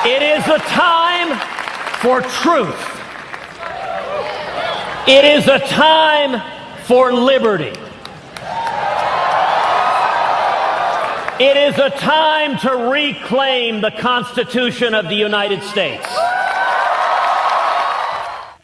It is a time for truth. It is a time for liberty. It is a time to reclaim the Constitution of the United States.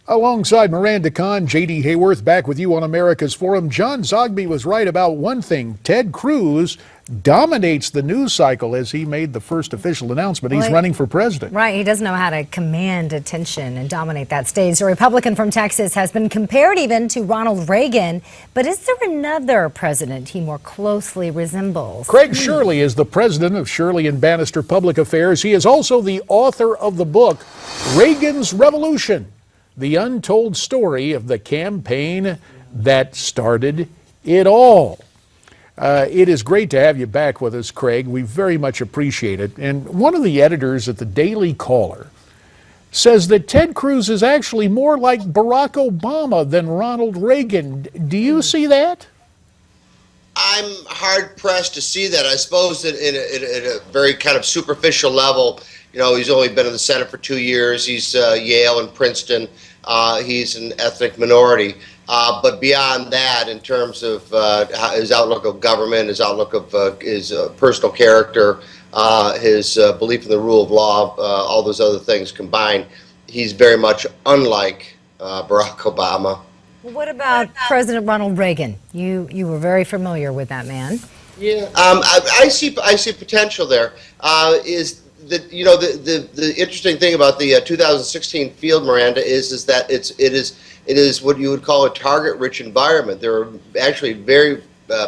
Alongside Miranda Kahn, J.D. Hayworth, back with you on America's Forum. John Zogby was right about one thing. Ted Cruz dominates the news cycle as he made the first official announcement. He's running for president. Right. He does know how to command attention and dominate that stage. The Republican from Texas has been compared even to Ronald Reagan. But is there another president he more closely resembles? Craig Shirley is the president of Shirley and Bannister Public Affairs. He is also the author of the book, Reagan's Revolution, the untold story of the campaign that started it all. It is great to have you back with us, Craig. We very much appreciate it. And one of the editors at the Daily Caller says that Ted Cruz is actually more like Barack Obama than Ronald Reagan. Do you see that? I'm hard-pressed to see that. I suppose that in a very kind of superficial level, you know, he's only been in the Senate for 2 years. He's Yale and Princeton. He's an ethnic minority. But beyond that, in terms of his outlook of government, his outlook of his personal character, his belief in the rule of law, all those other things combined, he's very much unlike Barack Obama. What about President Ronald Reagan? You were very familiar with that man. Yeah, I see potential there. Is that, you know, the interesting thing about the 2016 field, Miranda, is that it is what you would call a target-rich environment. There are actually very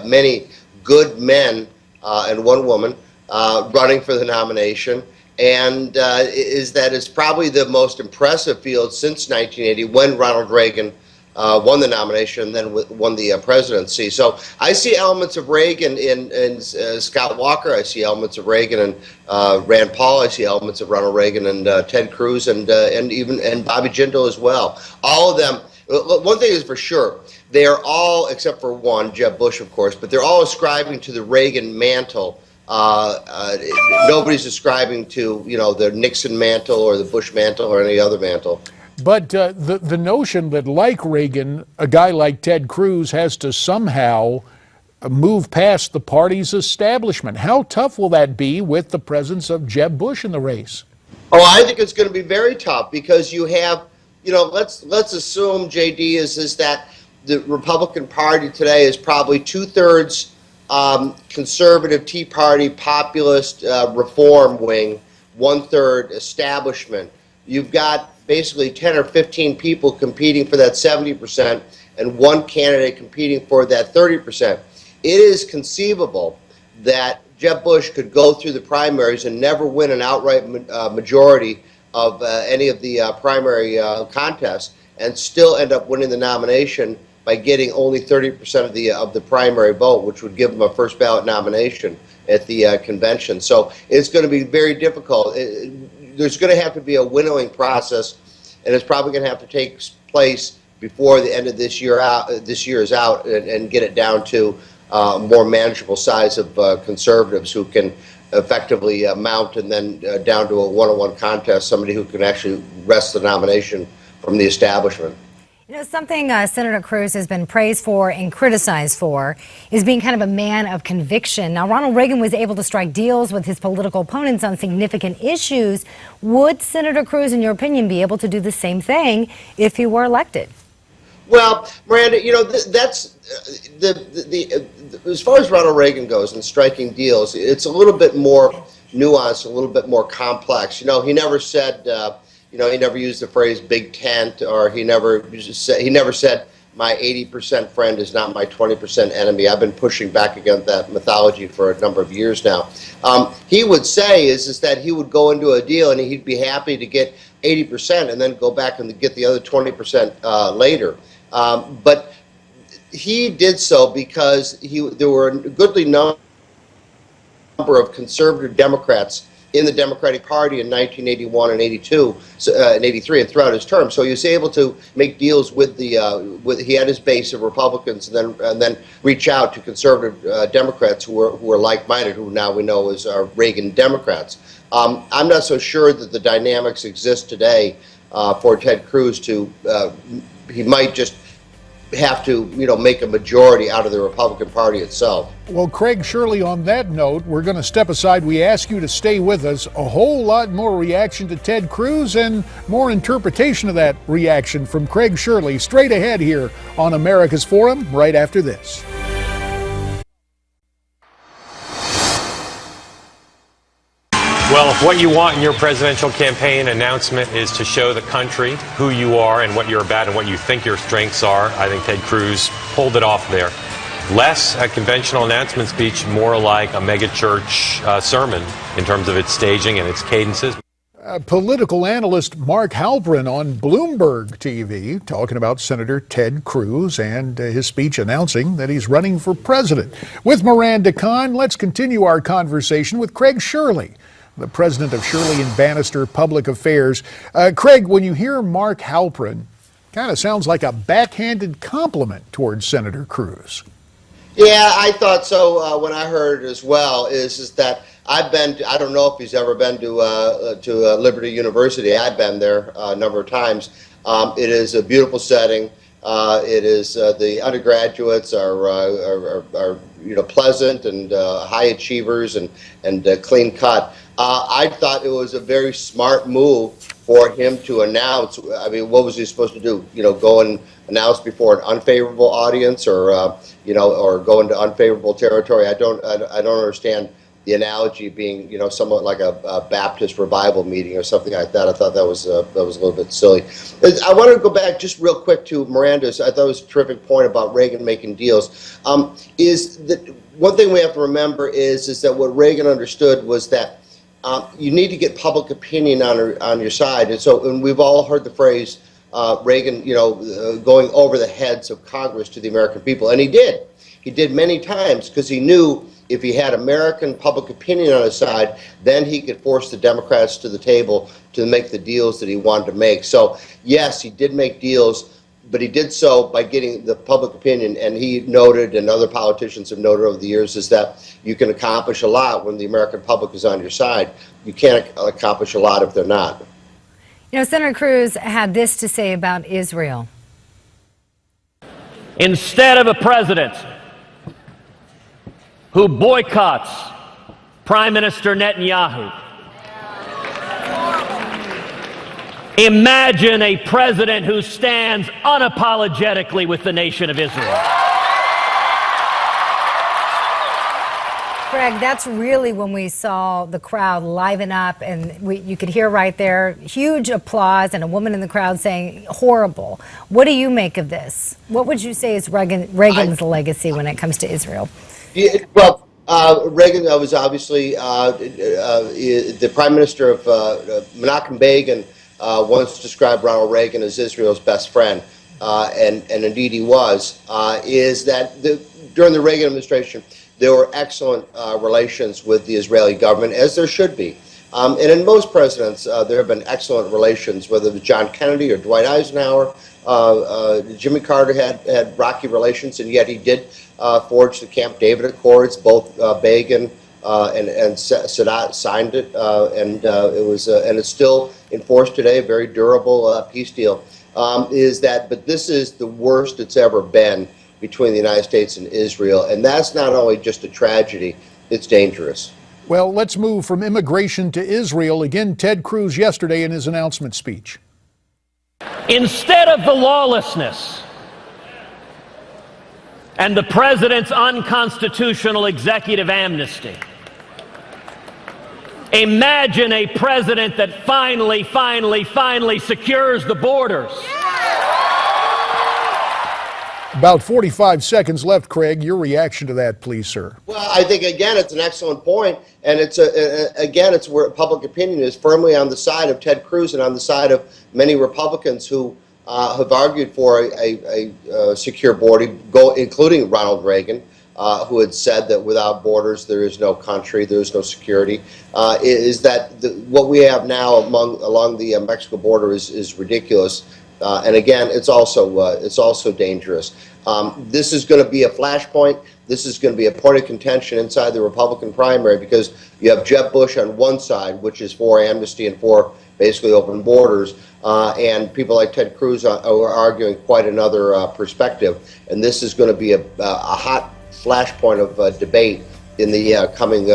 many good men and one woman running for the nomination, and it's probably the most impressive field since 1980, when Ronald Reagan won the nomination and then won the presidency. So I see elements of Reagan in Scott Walker. I see elements of Reagan and Rand Paul. I see elements of Ronald Reagan and Ted Cruz and Bobby Jindal as well. All of them. One thing is for sure, they are all, except for one, Jeb Bush, of course, but they're all ascribing to the Reagan mantle. Nobody's ascribing to, you know, the Nixon mantle or the Bush mantle or any other mantle. But the notion that, like Reagan, a guy like Ted Cruz has to somehow move past the party's establishment. How tough will that be with the presence of Jeb Bush in the race? Oh, I think it's going to be very tough because you have, you know, let's assume, JD, is that the Republican Party today is probably 2/3 conservative Tea Party populist reform wing, 1/3 establishment. You've got basically 10 or 15 people competing for that 70% and one candidate competing for that 30%. It is conceivable that Jeb Bush could go through the primaries and never win an outright majority of any of the primary contests and still end up winning the nomination by getting only 30% of the primary vote, which would give him a first ballot nomination at the convention. So it's going to be very difficult. There's going to have to be a winnowing process, and it's probably going to have to take place before the end of this year is out, and get it down to a more manageable size of conservatives who can effectively mount, and then down to a one-on-one contest, somebody who can actually wrest the nomination from the establishment. You know, something Senator Cruz has been praised for and criticized for is being kind of a man of conviction. Now, Ronald Reagan was able to strike deals with his political opponents on significant issues. Would Senator Cruz, in your opinion, be able to do the same thing if he were elected? Well, Miranda, you know, that's as far as Ronald Reagan goes and striking deals, it's a little bit more nuanced, a little bit more complex. You know, he never said, you know, he never used the phrase "big tent," or he never said my 80% friend is not my 20% enemy. I've been pushing back against that mythology for a number of years now. He would say is that he would go into a deal and he'd be happy to get 80% and then go back and get the other 20% later. But he did so because there were a goodly number of conservative Democrats in the Democratic Party in 1981 and 82 and 83 and throughout his term. So he was able to make deals with the he had his base of Republicans, and then reach out to conservative Democrats who were like-minded, who now we know is Reagan Democrats. I'm not so sure that the dynamics exist today for Ted Cruz to he might just have to, make a majority out of the Republican Party itself. Well, Craig, Shirley, on that note, we're going to step aside. We ask you to stay with us. A whole lot more reaction to Ted Cruz and more interpretation of that reaction from Craig Shirley straight ahead here on America's Forum right after this. Well, if what you want in your presidential campaign announcement is to show the country who you are and what you're about and what you think your strengths are, I think Ted Cruz pulled it off there. Less a conventional announcement speech, more like a megachurch sermon in terms of its staging and its cadences. Political analyst Mark Halperin on Bloomberg TV talking about Senator Ted Cruz and his speech announcing that he's running for president. With Miranda Kahn, let's continue our conversation with Craig Shirley, the president of Shirley and Bannister Public Affairs. Craig, when you hear Mark Halperin, kind of sounds like a backhanded compliment towards Senator Cruz. Yeah, I thought so when I heard it as well. Is that I've been I don't know if he's ever been to Liberty University. I've been there a number of times. It is a beautiful setting. It is the undergraduates are pleasant and high achievers and clean cut. I thought it was a very smart move for him to announce. I mean, what was he supposed to do? Go and announce before an unfavorable audience, or or go into unfavorable territory. I don't understand the analogy being, somewhat like a Baptist revival meeting or something like that. I thought that was a little bit silly. I wanted to go back just real quick to Miranda's. I thought it was a terrific point about Reagan making deals. Is that one thing we have to remember is that what Reagan understood was that you need to get public opinion on your side, and we've all heard the phrase Reagan, going over the heads of Congress to the American people, and he did. He did many times because he knew if he had American public opinion on his side, then he could force the Democrats to the table to make the deals that he wanted to make. So yes, he did make deals, but he did so by getting the public opinion, and he noted, and other politicians have noted over the years, is that you can accomplish a lot when the American public is on your side. You can't accomplish a lot if they're not. Senator Cruz had this to say about Israel. Instead of a president who boycotts Prime Minister Netanyahu, imagine a president who stands unapologetically with the nation of Israel. Craig, that's really when we saw the crowd liven up, and you could hear right there huge applause and a woman in the crowd saying, horrible. What do you make of this? What would you say is Reagan's legacy when it comes to Israel? Yeah, well, Reagan was obviously the prime minister of Menachem Begin once described Ronald Reagan as Israel's best friend, and indeed he was. Is that during the Reagan administration, there were excellent relations with the Israeli government, as there should be. And in most presidents, there have been excellent relations, whether it was John Kennedy or Dwight Eisenhower. Jimmy Carter had rocky relations, and yet he did forge the Camp David Accords. Both Begin and Sadat signed it, and it was and it's still enforced today. A very durable peace deal. But this is the worst it's ever been between the United States and Israel, and that's not only just a tragedy; it's dangerous. Well, let's move from immigration to Israel. Again, Ted Cruz yesterday in his announcement speech. Instead of the lawlessness and the president's unconstitutional executive amnesty, imagine a president that finally secures the borders. About 45 seconds left, Craig. Your reaction to that, please, sir. Well, I think, again, it's an excellent point, and it's it's where public opinion is firmly on the side of Ted Cruz and on the side of many Republicans who have argued for a secure border, including Ronald Reagan. who had said that without borders there is no country, there is no security, is that what we have now along the Mexico border is ridiculous, and again, it's also dangerous. This is going to be a flashpoint. This is going to be a point of contention inside the Republican primary, because you have Jeb Bush on one side, which is for amnesty and for basically open borders, and people like Ted Cruz are arguing quite another perspective. And this is going to be a hot flashpoint of debate in the coming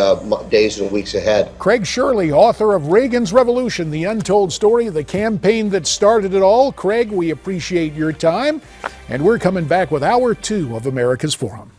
days and weeks ahead. Craig Shirley, author of Reagan's Revolution, the untold story of the campaign that started it all. Craig, we appreciate your time, and we're coming back with Hour 2 of America's Forum.